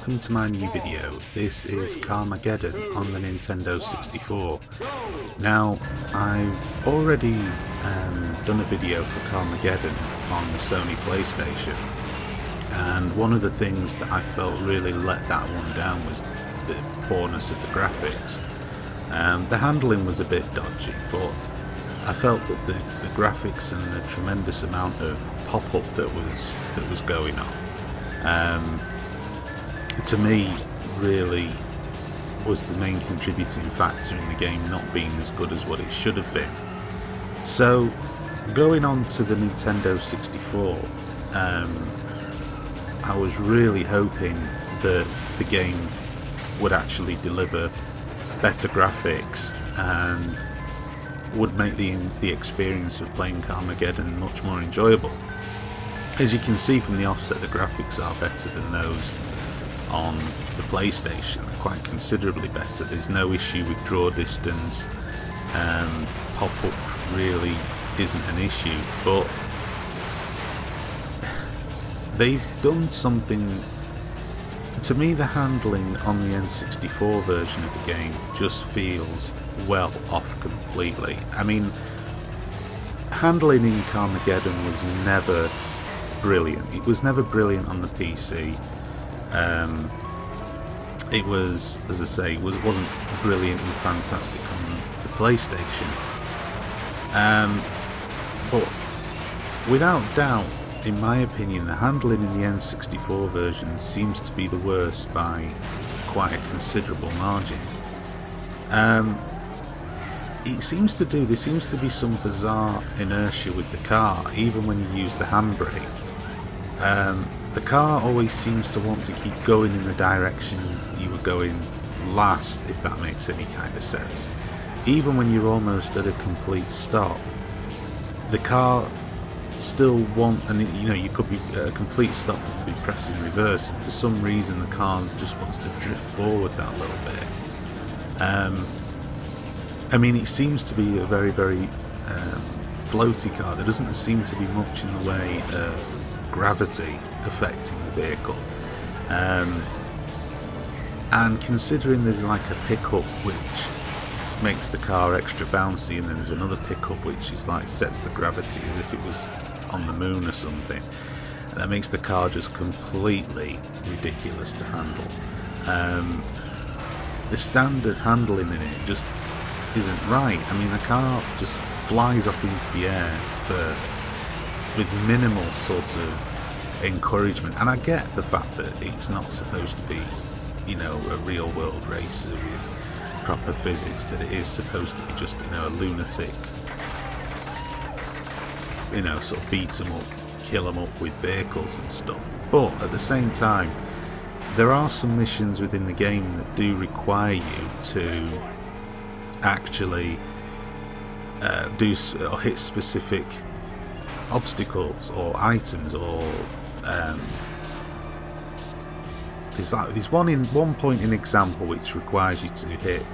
welcome to my new video. This is Carmageddon on the Nintendo 64. Now, I've already done a video for Carmageddon on the Sony PlayStation, and one of the things that I felt really let that one down was the poorness of the graphics. The handling was a bit dodgy, but I felt that the graphics and the tremendous amount of pop-up that was going on, to me, really was the main contributing factor in the game not being as good as what it should have been. So, going on to the Nintendo 64, I was really hoping that the game would actually deliver better graphics and would make the experience of playing Carmageddon much more enjoyable. As you can see from the offset, the graphics are better than those on the PlayStation. They're quite considerably better. There's no issue with draw distance, pop-up really isn't an issue, but they've done something. To me, the handling on the N64 version of the game just feels well off completely. I mean, handling in Carmageddon was never brilliant. It was never brilliant on the PC. It was, as I say, wasn't brilliant and fantastic on the PlayStation. But without doubt, in my opinion, the handling in the N64 version seems to be the worst by quite a considerable margin. There seems to be some bizarre inertia with the car, even when you use the handbrake. The car always seems to want to keep going in the direction you were going last, if that makes any kind of sense. Even when you're almost at a complete stop, the car still you could be at a complete stop and be pressing reverse, and for some reason the car just wants to drift forward that little bit. I mean, it seems to be a very, very floaty car. There doesn't seem to be much in the way of gravity affecting the vehicle. And considering there's like a pickup which makes the car extra bouncy, and then there's another pickup which is like sets the gravity as if it was on the moon or something, that makes the car just completely ridiculous to handle. The standard handling in it just isn't right. I mean, the car just flies off into the air with minimal sort of encouragement, and I get the fact that it's not supposed to be, you know, a real world racer with proper physics, that it is supposed to be just, you know, a lunatic, you know, sort of beat 'em up, kill 'em up with vehicles and stuff. But at the same time, there are some missions within the game that do require you to actually or hit specific obstacles or items, or there's one point in example which requires you to hit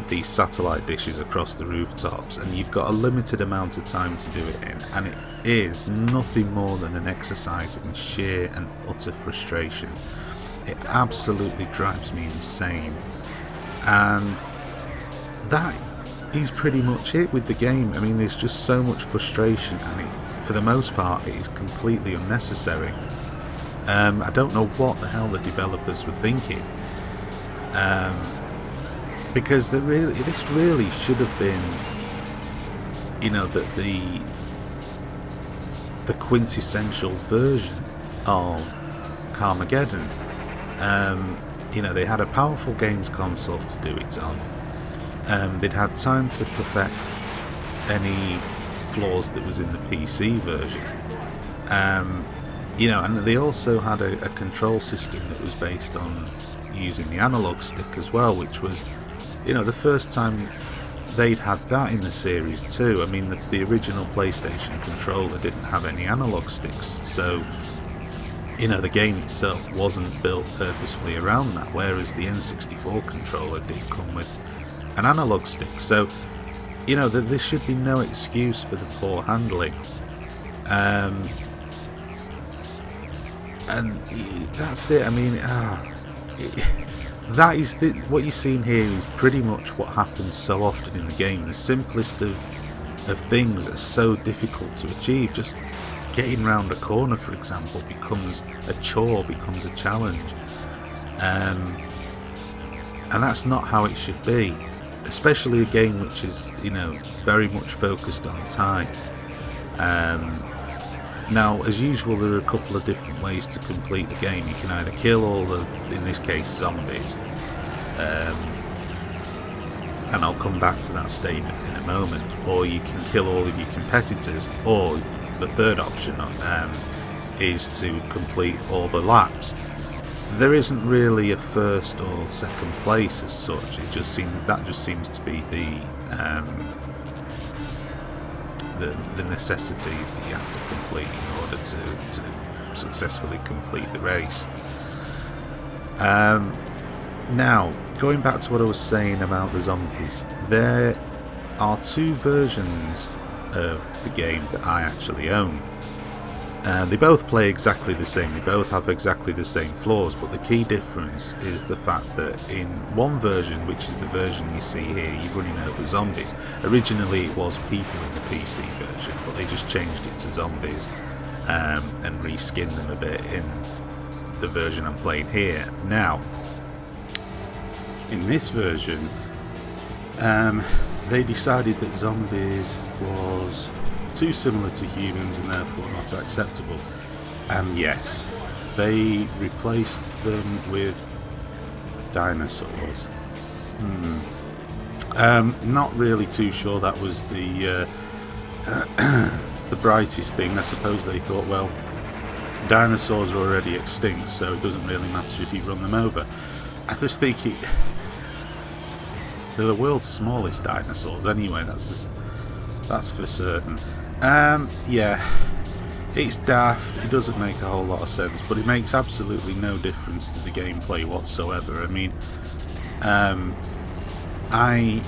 these satellite dishes across the rooftops, and you've got a limited amount of time to do it in, and it is nothing more than an exercise in sheer and utter frustration. It absolutely drives me insane, and that is pretty much it with the game. I mean, there's just so much frustration, and for the most part it is completely unnecessary. I don't know what the hell the developers were thinking, because this really should have been, you know, the quintessential version of Carmageddon. You know, they had a powerful games console to do it on. They'd had time to perfect any flaws that was in the PC version. You know, and they also had a control system that was based on using the analog stick as well, which was, you know, the first time they'd had that in the series too. I mean, the original PlayStation controller didn't have any analog sticks, so, you know, the game itself wasn't built purposefully around that, whereas the N64 controller did come with an analog stick. So, you know, there should be no excuse for the poor handling. and that's it. I mean, that is what you're seeing here is pretty much what happens so often in the game. The simplest of things are so difficult to achieve. Just getting round a corner, for example, becomes a chore, becomes a challenge, and that's not how it should be. Especially a game which is, you know, very much focused on time. Now, as usual, there are a couple of different ways to complete the game. You can either kill all the, in this case, zombies, and I'll come back to that statement in a moment, or you can kill all of your competitors, or the third option is to complete all the laps. There isn't really a first or second place as such. It just seems to be the necessities that you have to complete in order to successfully complete the race. Now, going back to what I was saying about the zombies, there are two versions of the game that I actually own. They both play exactly the same, they both have exactly the same flaws, but the key difference is the fact that in one version, which is the version you see here, you're running over zombies. Originally it was people in the PC version, but they just changed it to zombies and reskinned them a bit in the version I'm playing here. Now, in this version, they decided that zombies was too similar to humans and therefore not acceptable. And yes, they replaced them with dinosaurs. Not really too sure that was the the brightest thing. I suppose they thought, well, dinosaurs are already extinct, so it doesn't really matter if you run them over. I just think they're the world's smallest dinosaurs anyway, that's for certain. Yeah, it's daft, it doesn't make a whole lot of sense, but it makes absolutely no difference to the gameplay whatsoever. I mean, I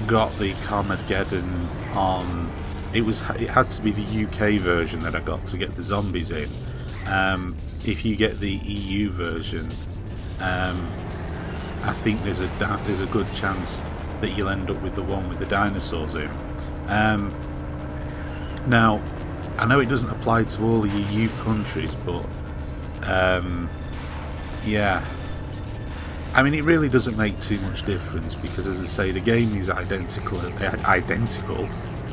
got the Carmageddon on, it had to be the UK version that I got to get the zombies in. If you get the EU version, I think there's a good chance that you'll end up with the one with the dinosaurs in. Now, I know it doesn't apply to all the EU countries, but yeah, I mean, it really doesn't make too much difference because, as I say, the game is identical,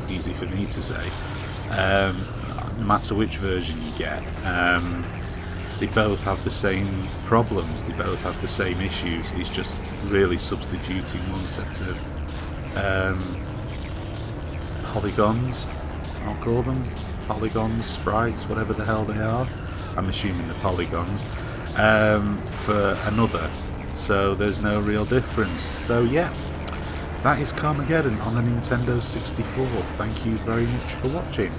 easy for me to say, no matter which version you get. They both have the same problems, they both have the same issues. It's just really substituting one set of polygons, I'll call them polygons, sprites, whatever the hell they are, I'm assuming the polygons, for another, so there's no real difference. So yeah, that is Carmageddon on the Nintendo 64. Thank you very much for watching.